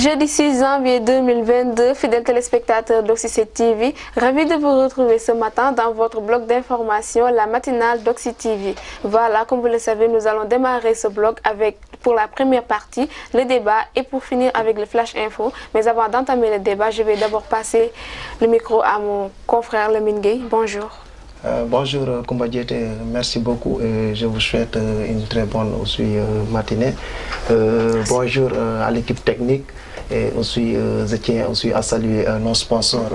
Jeudi 6 janvier 2022, fidèles téléspectateurs d'Oxy7 TV, ravi de vous retrouver ce matin dans votre bloc d'information, la matinale d'Oxy TV. Voilà, comme vous le savez, nous allons démarrer ce bloc avec, pour la première partie, le débat et pour finir avec le Flash Info. Mais avant d'entamer le débat, je vais d'abord passer le micro à mon confrère Lamine Gueye. Bonjour. Bonjour Koumba Diété, merci beaucoup et je vous souhaite une très bonne matinée. Bonjour à l'équipe technique et aussi je tiens aussi à saluer nos sponsors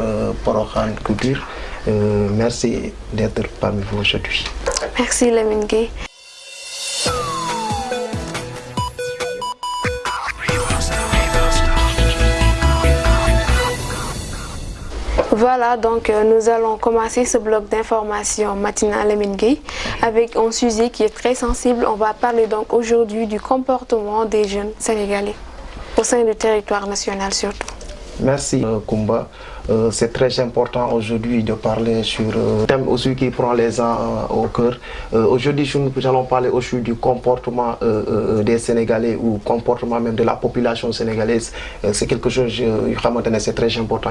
Porokhane Couture. Merci d'être parmi vous aujourd'hui. Merci Lamine Gueye. Voilà, donc nous allons commencer ce bloc d'information matinale Lamine Gueye avec un sujet qui est très sensible. On va parler donc aujourd'hui du comportement des jeunes sénégalais au sein du territoire national surtout. Merci Koumba. C'est très important aujourd'hui de parler sur un thème aussi qui prend les gens au cœur. Aujourd'hui, nous allons parler aussi du comportement des Sénégalais ou comportement même de la population sénégalaise. C'est quelque chose que c'est très important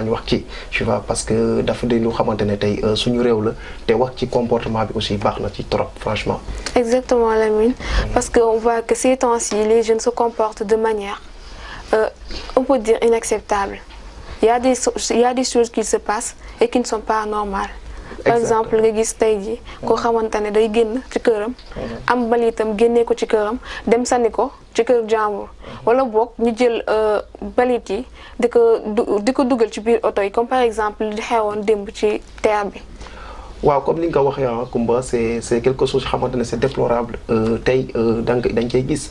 tu vois, parce que nous comportement aussi trop, franchement. Exactement, Lamine. Parce qu'on voit que ces temps-ci, les jeunes se comportent de manière, on peut dire, inacceptable. Il y a des choses qui se passent et qui ne sont pas normales. Par exemple, nga gis tay ji ko xamantane day genn ci kërëm am balitam genné ko ci kërëm dem sanni ko ci kër jambour wala bok ñu jël balit yi diko duggal ci biir auto yi comme par exemple li xewon demb ci terre bi. Waaw, comme li nga waxé Koumba, c'est quelque chose xamantane c'est déplorable tay dañ koy gis.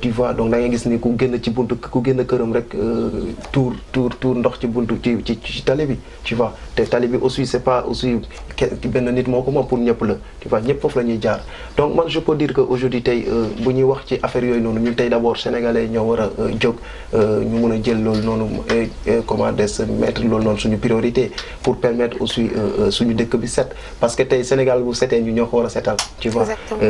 Tu vois, donc da ngay gis ni ku génn ci buntu ku génn këram rek tour ndox ci buntu ci tali bi, tu vois. Te tali bi aussi c'est pas aussi benn nit moko mo pour ñëpp la, tu vois, ñëpp foofu la ñuy jaar. Donc man je peux dire que aujourd'hui tey bu ñuy wax ci affaire yooyu noonu ñun tey d'abord sénégalais ñoo war a jóg ñu mën a jël loolu noonu comment des mettre loolu noonu suñu priorité pour permettre aussi suñu dëkk bi set, parce que tey Sénégal bu setee ñu ñoo ko war a setal, tu vois.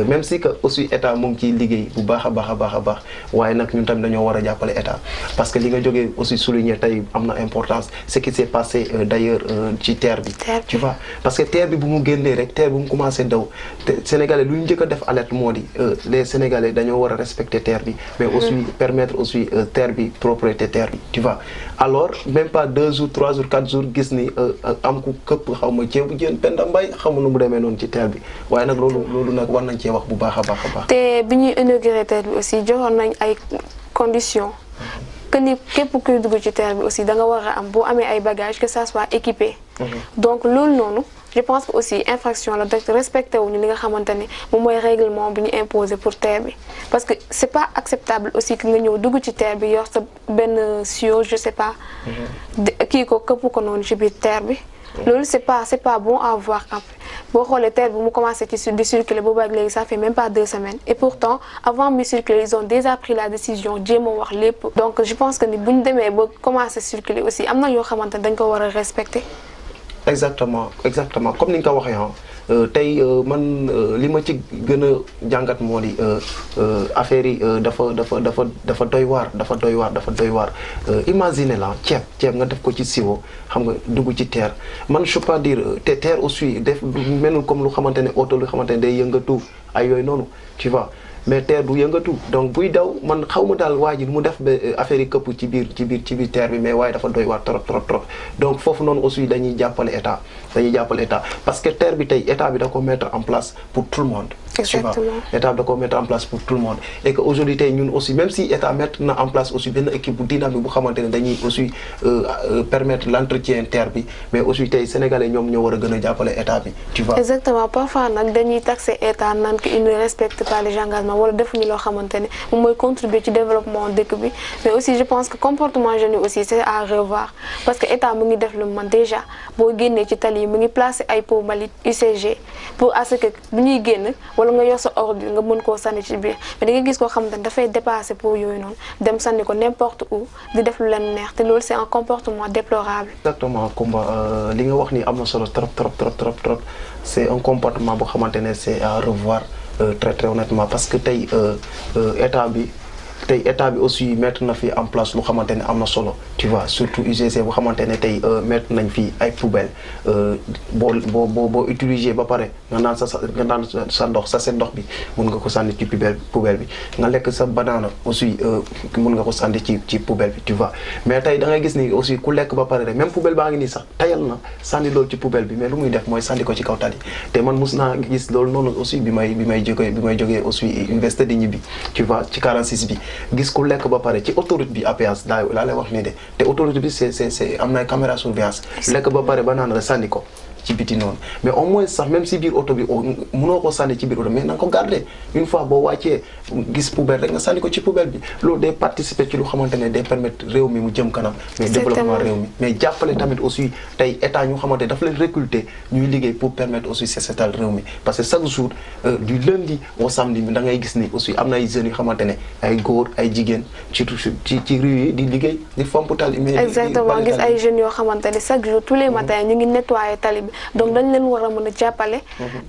Même si que aussi état mu ngi ciy liggéey bu baax a baax waaye nag ñun tamit dañoo war a jàppale état, parce que li nga jógee aussi souligner tey am na importance ce qui s'est passé d'ailleurs ci terre bi, tu vois, parce que terre bi bu mu génnee rek terre bu mu commencé daw sénégalais lu ñu njëkk a def alerte moo di les sénégalais dañoo war a respecter terre bi, mais aussi permettre aussi terre bi propriété terre bi, tu vois. Alors même pas 2 jours 3 jours 4 jours gis ni am ku këpp xaw ma ceebu jën Penda Mbaye xamu nu mu demee noonu ci terre bi, waaye nag loolu nag war nañ cee wax bu baax a baax. te bi ñuy inauguré terre bi aussi joxoon nañ ay conditions que ni képp kuy dugg ci terre bi aussi da nga war a am boo amee ay bagages que ça soit équipé. Donc loolu noonu je pense que aussi infraction la de respecté wuñu li nga xamante ni moom mooy règlement bi ñu imposé pour terre bi, parce que c'est pas acceptable aussi que nga ñëw dugg ci terre bi yor sa benn sio je sais pas kii ko këpp ko noonu ci biir terre bi. Loolu c'est pas bon à voir. Boo xoolee terre bi mu commencé di circuler boobu ak léegi ça fait même pas 2 semaines et pourtant avant de circuler ils ont déjà pris la décision jéem a wax lépp. Donc je pense que ni bu ñu demee ba commencé circuler aussi am na yoo xamante ne dañ ko war a respecter. Exactement comme ni nga ko waxee tey man li ma ci gën a jàngat moo di affaire yi dafa doy waar. Imagine la ceeb nga def ko ci siwo xam nga dugg ci terre, man je peux pas dire te terre aussi def melul comme lu xamante ne oto lu xamante ne day yëngatu ay yooyu noonu, tu vois. Mais terre du yëngatu, donc buy daw man xawma daal waa ji mu def ba affaire yi këpp ci biir terre bi, mais waaye dafa doy waar trop. Donc foofu noonu aussi dañuy jàppale état parce que terre bi tey état bi da ko mettre en place pour tout le monde. Exactement. État da ko mettre en place pour tout le monde et que aujourd'hui tey ñun aussi même si état mettre na en place aussi benn équipe bu dynamique bu xamante ne dañuy aussi permettre l'entretien terre bi, mais aussi tey sénégalais ñoom ñoo war a gën a jàppale état bi, tu vois. Exactement, parfois nag dañuy taxer état naan que il ne respecte pas les engagements wala defuñu loo xamante ne moom mooy contribuer ci développement dëkk bi, mais aussi je pense que comportement jeune aussi c'est à revoir, parce que état mu ngi def lu man déjà boo génnee ci tali yi mu ngi placer ay pots mbalit UCG pour à ce que bu ñuy génn wala nga yor sa ordure nga mën koo sànni ci biir, mais da nga gis koo xamante ne dafay dépasser pour yooyu noonu dem sànni ko n'importe où di def lu leen neex te loolu c'est un comportement déplorable. Exactement, Koumba li nga wax ni am na solo trop c'est un comportement boo xamante ne c'est à revoir très honnêtement, parce que tey état bi tey état bi aussi mettre na fi en place lu xamante ne am na solo tu vois surtout UGC bu xamante ne tey mettre nañ fi ay poubelles boo utiliser ba pare nga naan sa ndox sa seen ndox bi mun nga ko sànni ci poubelle bi nga lekk sa banana aussi mun nga ko sànni ci poubelle bi tu vois mais tey da ngay gis ni aussi ku lekk ba pare rek même poubelle baa ngi nii sax tayal na sànni loolu ci poubelle bi mais lu muy def mooy sànni ko ci kaw tali te man mus naa gis loolu noonu aussi bi may jógee aussi université di ñibbi tu vois ci 46 bi gis ku lekk ba pare ci autoroute bi APS laa lay wax nii de te autoroute bi c'est am na caméra surveillance lekk ba pare banana la sànni ko ci biti noonu mais au moins sax même si biir oto bi mënoo ko sànni ci biir oto mais na nga ko garder une fois boo wàccee gis poubelle rek nga sànni ko ci poubelle bi loolu day participer ci lu xamante ne day permettre réew mi mu jëm kanam mais développement réew mi mais jàppale tamit aussi tey état ñu xamante daf leen recruter ñuy liggéey pour permettre aussi setal réew mi parce que chaque jour du lundi au samedi da ngay gis ni aussi am na ay jeunes yu xamante ne ay góor ay jigéen ci rue yi di liggéey di fomp tali exactement gis ay jeunes yoo xamante ne chaque jour tous les matins ñu ngi nettoyer tali bi donc dañ leen war a mën a jàppale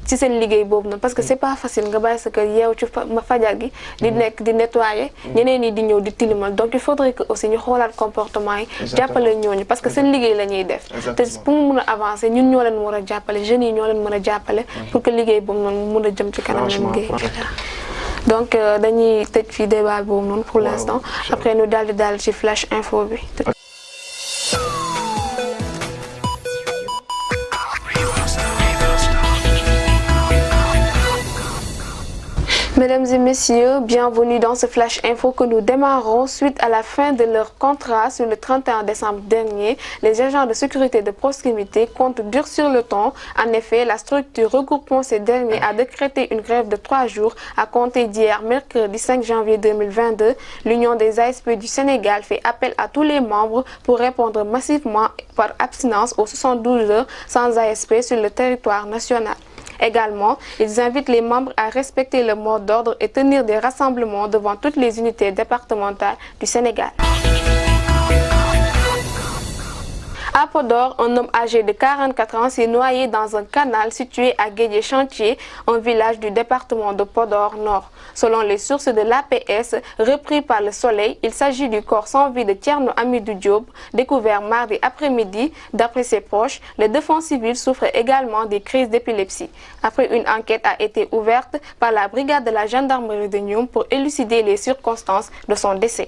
ci seen liggéey boobu noonu parce que c'est pas facile nga bàyyi sa kër yeew ci fajar gi di nekk di nettoyer ñeneen ñi di ñëw di tilimal donc il faudrait que aussi ñu xoolaat comportement yi jàppale ñooñu parce que seen liggéey la ñuy def te pour mu mën a avancer ñun ñoo leen war a jàppale jeunes yi ñoo leen mën a jàppale pour que liggéey boobu noonu mu mën a jëm ci kanam liggéey donc dañuy tëj fii débat boobu noonu pour l'instant après ñu daal ci flash info bi. Mesdames et messieurs, bienvenue dans ce flash info que nous démarrons suite à la fin de leur contrat sur le 31 décembre dernier. Les agents de sécurité de proximité comptent durcir le ton. En effet, la structure regroupant ces derniers a décrété une grève de 3 jours à compter d'hier, mercredi 5 janvier 2022. L'Union des ASP du Sénégal fait appel à tous les membres pour répondre massivement par abstinence aux 72 heures sans ASP sur le territoire national. Également, ils invitent les membres à respecter le mot d'ordre et tenir des rassemblements devant toutes les unités départementales du Sénégal. À Podor, un homme âgé de 44 ans s'est noyé dans un canal situé à Guédié-Chantier, un village du département de Podor Nord. Selon les sources de l'APS, repris par Le Soleil, il s'agit du corps sans vie de Thierno Amidou Diop, découvert mardi après-midi. D'après ses proches, le défunt civil souffre également des crises d'épilepsie. Après, une enquête a été ouverte par la brigade de la gendarmerie de Nioum pour élucider les circonstances de son décès.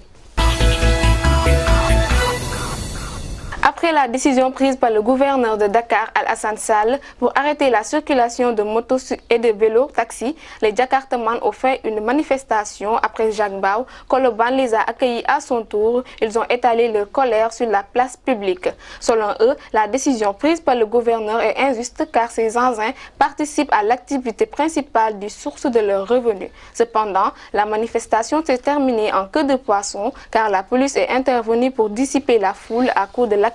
Après la décision prise par le gouverneur de Dakar, Alassane Sall, pour arrêter la circulation de motos et de vélos taxis, les Jakartamans ont fait une manifestation après Jacques Mbao. Colobane les a accueillis à son tour. Ils ont étalé leur colère sur la place publique. Selon eux, la décision prise par le gouverneur est injuste car ces engins participent à l'activité principale du source de leurs revenus. Cependant, la manifestation s'est terminée en queue de poisson car la police est intervenue pour dissiper la foule à coups de lacrymogène.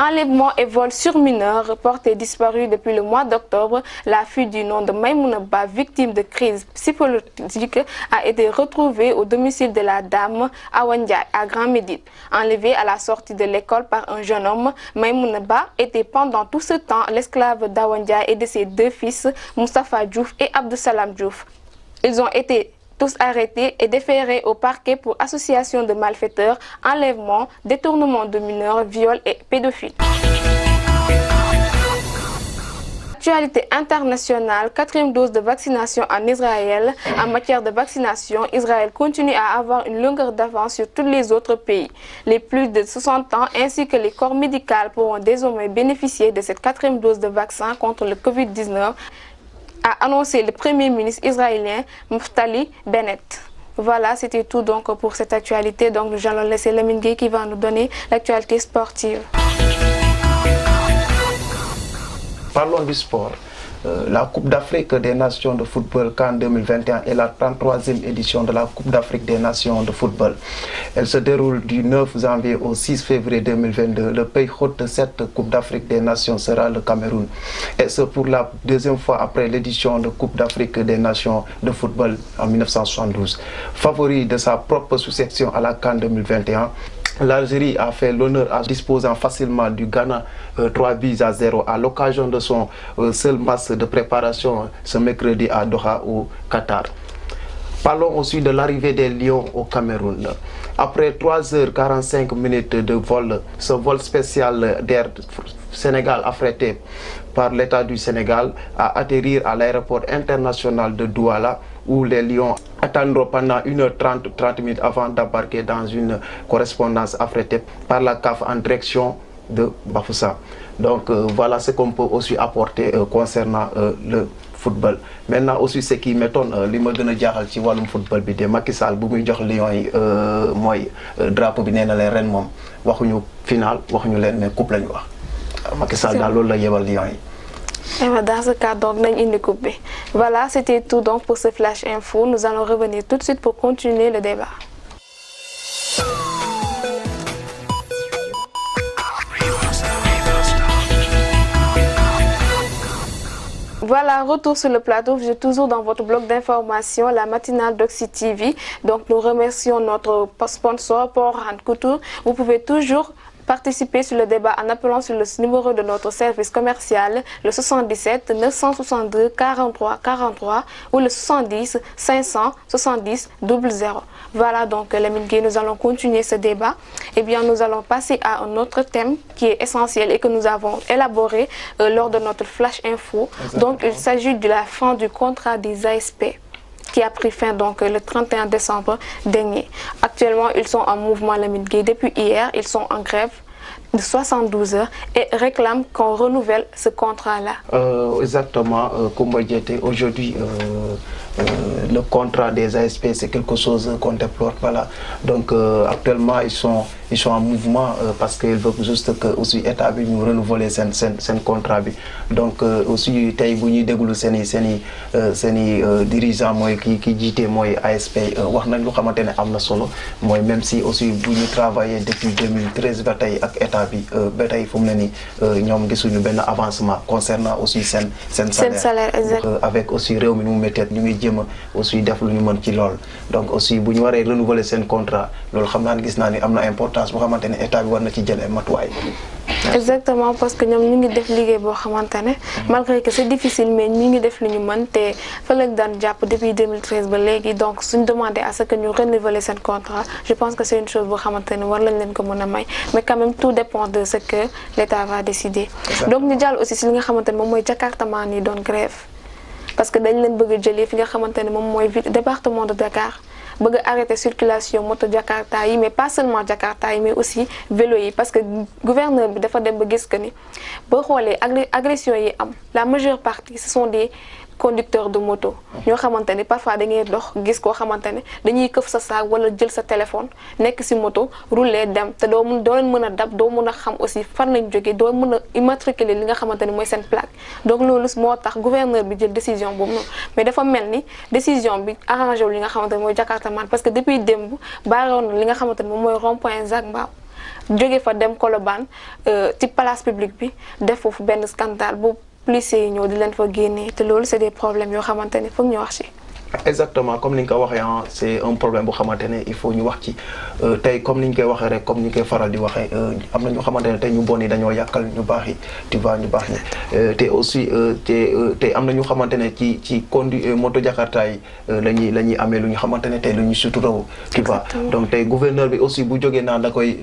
Enlèvement et vol sur mineurs reporté disparu depuis le mois d'octobre. La fille du nom de Maïmouna Ba, victime de crise psychologique, a été retrouvée au domicile de la dame Awandia à Grand Médine. Enlevée à la sortie de l'école par un jeune homme, Maïmouna Ba était pendant tout ce temps l'esclave d'Awandia et de ses 2 fils, Moustapha Diouf et Abdoussalam Diouf. Ils ont été tous arrêtés et déférés au parquet pour association de malfaiteurs, enlèvement, détournement de mineurs, viol et pédophilie. Actualité internationale, 4e dose de vaccination en Israël. En matière de vaccination, Israël continue à avoir une longueur d'avance sur tous les autres pays. Les plus de 60 ans ainsi que les corps médicaux pourront désormais bénéficier de cette 4e dose de vaccin contre le Covid-19. A annoncé le Premier ministre israélien Naftali Bennett. Voilà, c'était tout donc pour cette actualité. Donc nous allons laisser Lamine Gueye qui va nous donner l'actualité sportive. Parlons du sport. La Coupe d'Afrique des Nations de football CAN 2021 est la 33e édition de la Coupe d'Afrique des Nations de football. Elle se déroule du 9 janvier au 6 février 2022. Le pays hôte de cette Coupe d'Afrique des Nations sera le Cameroun. Et c'est pour la 2e fois après l'édition de Coupe d'Afrique des Nations de football en 1972. Favori de sa propre sous-section à la CAN 2021, L'Algérie a fait l'honneur en disposant facilement du Ghana 3-0 à l'occasion de son seul match de préparation ce mercredi à Doha au Qatar. Parlons aussi de l'arrivée des Lions au Cameroun. Après 3h45 de vol, ce vol spécial d'Air Sénégal affrété par l'État du Sénégal a atterri à l'aéroport international de Douala où les Lions attendront pendant 1h30 avant d'embarquer dans une correspondance affrétée par la CAF en direction de Bafoussam. Donc voilà ce qu'on peut aussi apporter concernant le football. Maintenant aussi ce qui m'étonne li ma gën a jaaxal ci wàllum football bi de Macky Sall bu muy jox Lions yi mooy drapeau bi nee na leen ren moom waxuñu final waxuñu leen mais coupe la ñu wax Macky Sall daal loolu la yebal Lions yi. Et dans ce cas, donc, nous avons une coupe. Voilà, c'était tout donc pour ce Flash Info. Nous allons revenir tout de suite pour continuer le débat. Voilà, retour sur le plateau. Vous êtes toujours dans votre bloc d'information, la matinale d'Oxy TV. Donc, nous remercions notre sponsor, Port-Rand Couture. Vous pouvez toujours participer sur le débat en appelant sur le numéro de notre service commercial, le 77 962 43 43 ou le 70 570 00. Voilà donc les Gueye, nous allons continuer ce débat. Eh bien, nous allons passer à un autre thème qui est essentiel et que nous avons élaboré lors de notre Flash Info. Exactement. Donc, il s'agit de la fin du contrat des ASP qui a pris fin donc le 31 décembre dernier. Actuellement, ils sont en mouvement Lamine Gueye. Depuis hier, ils sont en grève de 72 heures et réclament qu'on renouvelle ce contrat-là. Exactement, Koumba Diété, aujourd'hui, le contrat des ASP, c'est quelque chose qu'on déplore. Voilà. Donc, actuellement, ils sont en mouvement parce qu'ils veulent juste que aussi l'État nous renouveler son contrat. Donc, aussi, tey bu ñuy déglu seeni dirigeants mooy ki jiite mooy ASP wax nañ lu xamante ne am na solo mooy même si aussi bu ñu travaillé depuis 2013 ba tey ak état bi ba tey fu mu ne nii ñoom gisuñu benn avancement concernant aussi seen salaire avec aussi réew mi nu mu méttee ñu ngi jéem a aussi def lu ñu mën ci lool. Donc aussi bu ñu waree renouveler seen contrat loolu xam naa ne gis naa ni am na importance bu xamante ne état bi war na ci jël ay matuwaay. Exactement, parce que ñoom ñu ngi def liggéey boo xamante ne malgré que c'est difficile mais ñu ngi def lu ñu mën te fa lañ daan jàpp depuis 2013 ba léegi donc suñ demandé à ce que ñu renouveler seen contrat je pense que c'est une chose boo xamante ne war lañ leen ko mën a may mais quand même tout dépend de ce que l'État va décider. Donc ñu jàll aussi si li nga xamante ne moom mooy jakartamaan yi doon grève parce que dañ leen bëgg a jëlee fi nga xamante ne moom mooy département de Dakar. bëgg arrêter circulation moto Jakarta yi mais pas seulement Jakarta yi mais aussi vélo yi parce que gouverneur bi dafa dem ba gis que ni boo xoolee agression yi am la majeure partie ce sont des conducteurs de moto ñoo xamante ne parfois da ngay dox gis koo xamante ne dañuy këf sa saak wala jël sa téléphone nekk ci moto rouler dem te doo leen mën a dab doo mën a xam aussi fan lañ jógee doo mën a immatriculer li nga xamante ne mooy seen plaque donc loolu moo tax gouverneur bi jël décision boobu noonu mais dafa mel ni décision bi arrangé wu li nga xamante ne mooy Jakartaman parce que depuis démb baaroon na li nga xamante ne moom mooy rond-point Zac Mbao jóge fa dem Colobane ci place publique bi def foofu benn scandale bu policiers yi ñëw di leen fa génnee te loolu c'est des problèmes yoo xamante ne foog ñu wax ci. Exactement comme ni nga ko waxee c'est un problème boo xamante ne il faut ñu wax ci tey comme ni ñu koy waxee rek comme ni ñu koy faral di waxee am na ñoo xamante ne tey ñu bon yi dañoo yàqal ñu baax yi tu vois ñu baax ñi te aussi te am na ñu xamante ne ci conduite moto Jakarta yi la ñuy amee lu ñu xamante ne tey lu ñu suturaw tu vois donc tey gouverneur bi aussi bu jógee naan da koy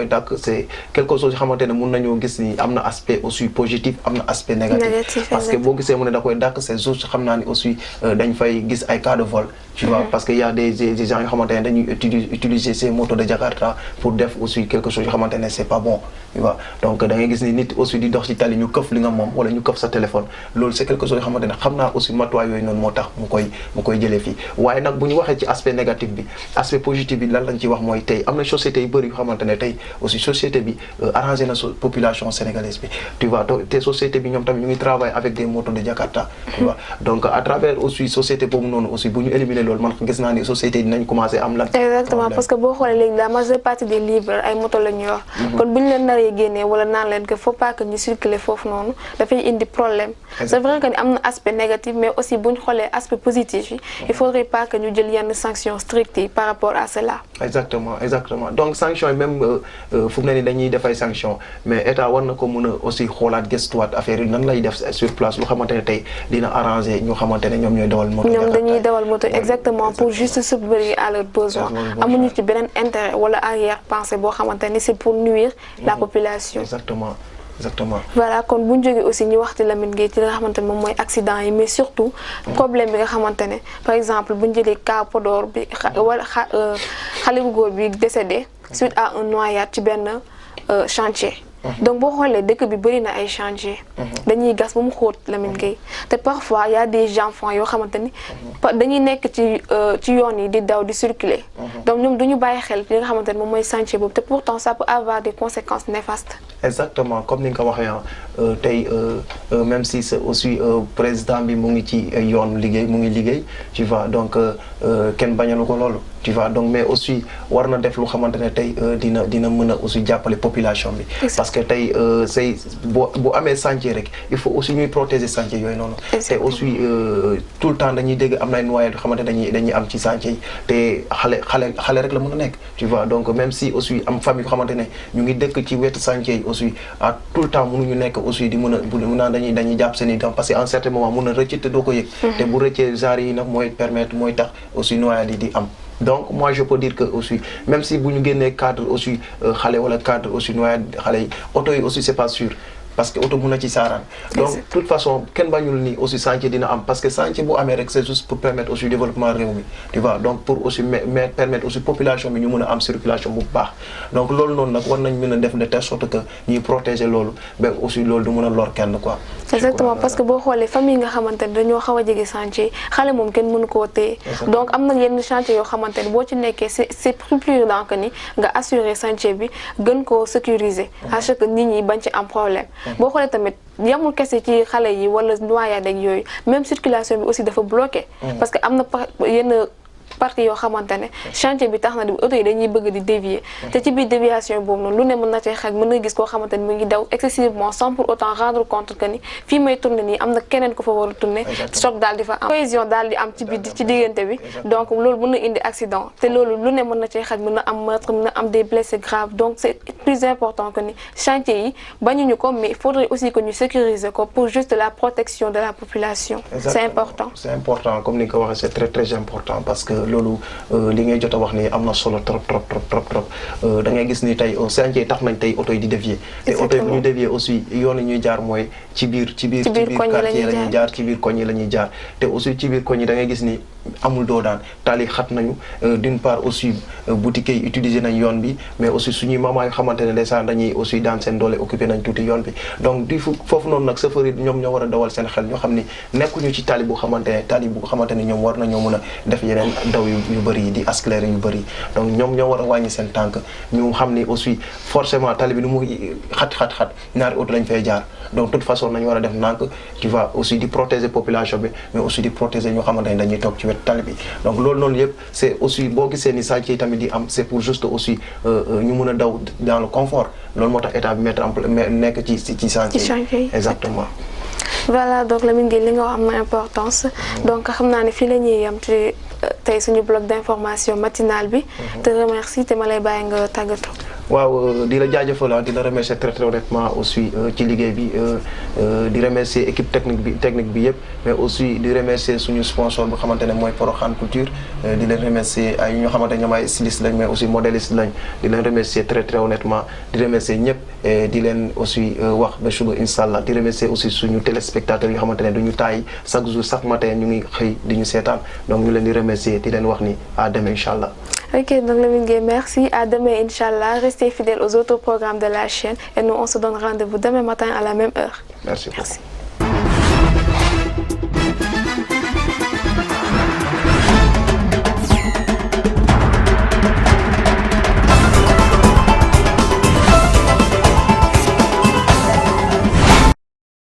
dàkk c'est quelque chose yoo xamante ne mun nañoo gis ni am na aspect aussi positif am na aspect négatif parce que boo gisee mu ne da koy dàkk c'est juste xam naa ni aussi dañ fay gis ay cas de vol tu vois parce que y a des gens yoo xamante ne dañuy utiliser ces motos de Jakarta pour def aussi quelque chose yoo xamante ne c'est pas bon tu vois donc da ngay gis ni nit aussi di dox ci tali ñu këf li nga moom wala ñu këf sa téléphone loolu c'est quelque chose yoo xamante ne xam naa aussi matuwaay yooyu noonu moo tax mu koy jëlee fii waaye nag bu ñu waxee ci aspect négatif bi aspect positif bi lan lañ ci wax mooy tey am na société yu bëri yoo xamante ne tey aussi société bi arrangé na population sénégalaise bi tu vois te société bi ñoom tamit ñu ngi travailler avec des motos de Jakarta tu vois donc à travers aussi société boobu noonu aussi bu ñu éliminer loolu man gis naa ni société dinañ commencer am lan. exactement parce que boo xoolee léegi la majeure partie des livres ay moto la ñu yor. kon bu ñu leen naree génnee wala naan leen que faut pas que ñu circuler foofu noonu dafay indi problème. c'est vrai que ni am na aspect négatif mais aussi bu ñu xoolee aspect positif yi. il faudrait pas que ñu jël yenn sanctions strictes yi par rapport à cela. exactement donc sanction yi même fu mu ne nii dañuy def ay sanction mais état war na ko mën a aussi xoolaat gëstuwaat affaire yi nan lay def sur place lu xamante ne tey dina arranger ñu xamante ne ñoom ñooy dawal moto. ñoom dañuy dawal moto exactement pour juste subvenir à leurs besoins amuñu ci beneen intérêt wala arrière-pensée boo xamante ni c'est pour nuire la population. exactement. voilà kon bu ñu jógee aussi ñu waxti Lamine Gueye ci li nga xamante ne moom mooy accident yi mais surtout problème bi nga xamante ne par exemple bu ñu jëlee cas Podor bi wala xale bu góor bi décédé suite à un noyade ci benn chantier. donc boo xoolee dëkk bi bëri na ay chantier dañuy gas ba mu xóot Lamine Gueye te parfois y a des enfants yoo xamante ni dañuy nekk ci yoon yi di daw di circuler donc ñoom duñu bàyyi xel li nga xamante ni moom mooy chantier boobu te pourtant ça peut avoir des conséquences néfastes. exactement comme ni nga ko waxee tey même si c'est aussi président bi mu ngi ci yoon liggéey mu ngi liggéey tu vois donc kenn bañalu ko loolu tu vois donc mais aussi war na def lu xamante ne tey dina mën a aussi jàppale population bi. parce que tey say bu amee chantier rek il faut aussi ñuy protéger chantier yooyu noonu. te aussi tout le temps dañuy dégg am na ay noyades yoo xamante dañuy am ci chantier yi te xale rek la mën a nekk tu vois donc même si aussi am famille yoo xamante ne ñu ngi dëkk ci wetu chantier yi aussi à tout le temps mënuñu nekk aussi di mën a dañuy jàpp seen i temps parce que en certain moment mën a rëcc te doo ko yëg. te bu rëccee genre yi nag mooy tax aussi noyades yi di am. donc moi je peux dire que aussi même si bu ñu génnee cadre aussi xale wala cadre aussi noyade xale yi oto yi aussi c'est pas sûr parce que oto mun na ci saaraan donc de toute façon kenn bañul ni aussi chantier dina am parce que chantier bu amee rek c'est juste pour permettre aussi développement réew mi tu vois donc pour aussi permettre aussi population bi ñu mën a am circulation bu baax donc loolu noonu nag war nañ mën a def de telle sorte que ñuy protéger loolu ba aussi loolu du mën a lor kenn quoi. exactement parce que boo xoolee famille nga xamante ne dañoo xaw a jege chantier xale moom kenn mënu koo téye donc am na yenn chantier yoo xamante ne boo ci nekkee c'est plus prudent que ni nga assurer chantier bi gën koo sécuriser à ce que nit ñi bañ ci am problème. boo xoolee tamit yamul kese ci xale yi wala noyade ak yooyu même circulation bi aussi dafa bloqué. parce que am na yenn partie yoo xamante ne chantier bi tax na di oto yi dañuy bëgg di dévier te ci biir déviation boobu noonu lu ne mën na cee xaj mën na gis koo xamante ne mu ngi daw excessivement sans pour autant rendre compte que ni fii may tourner nii am na keneen ko fa war a tourner choc daal di fa am cohésion daal di am ci biir ci diggante bi donc loolu mën na indi accident te loolu lu ne mën na cee xaj mën na am meurtre mën na am des blessés graves donc c'est plus important que ni chantier yi bañuñu ko mais il faudrait aussi que ñu sécuriser ko pour juste la protection de la population. C'est important comme ni nga ko waxee c'est très très important parce que loolu li ngay jot a wax ni am na solo trop da ngay gis ni tey chantier tax nañ tey oto yi di dévier te oto yi bu ñu dévier aussi yoon yi ñuy jaar mooy ci biir quartier la ñuy jaar ci biir koñ yi la ñuy jaar te aussi ci biir koñ yi da ngay gis ni amul doo daan taal yi xat nañu d'une part aussi boutique yi utiliser nañ yoon bi mais aussi suñuy maman yu xamante ne ndeysaan dañuy aussi daan seen doole occupé nañ tuuti yoon bi donc du foofu noonu nag chauffeur yi ñoom ñoo war a dawal seen xel ñoo xam ni nekkuñu ci tali bu xamante ne ñoom war nañoo mën a def yeneen daw yu bëri yi di accélérer yu bëri donc ñoom ñoo war a wàññi seen tànk ñu xam ni aussi forcément tali bi nu mu xat ñaari auto lañ fay jaar donc de toute façon nañu war a def nànk tu vois aussi di protéger population bi mais aussi di protéger ñoo xamante ne dañuy toog ci wet tali bi donc loolu noonu yëpp c'est aussi boo gisee ni chantier yi tamit di am c'est pour juste aussi ñu mën a daw dans le confort loolu moo tax état bi mettre en place nekk ci chantier exactement. voilà donc Lamine Gueye li nga wax am na importance donc xam naa ne fii la ñuy yem ci tey suñu bloc d'information matinal bi te remercie te ma lay bàyyi nga tàggatoo. waaw di la jaajëfal di la remercier très honnêtement aussi ci liggéey bi di remercier équipe technique bi yëpp mais aussi di remercier suñu sponsor bu xamante ne mooy Porokhane Couture di leen remercier ay ñoo xamante ne ñoom ay styliste lañ mais aussi modéliste lañ di leen remercier très honnêtement di remercier ñëpp di leen aussi wax ba suba inshallah di remercier aussi suñu téléspectateurs yoo xamante ne duñu tàyyi chaque jour chaque matin ñu ngi xëy di ñu seetaan donc ñu leen di remercier di leen wax ni à demain inshallah. Ok, donc Lamine Gueye, merci. À demain, Inch'Allah. Restez fidèles aux autres programmes de la chaîne et nous, on se donne rendez-vous demain matin à la même heure. Merci.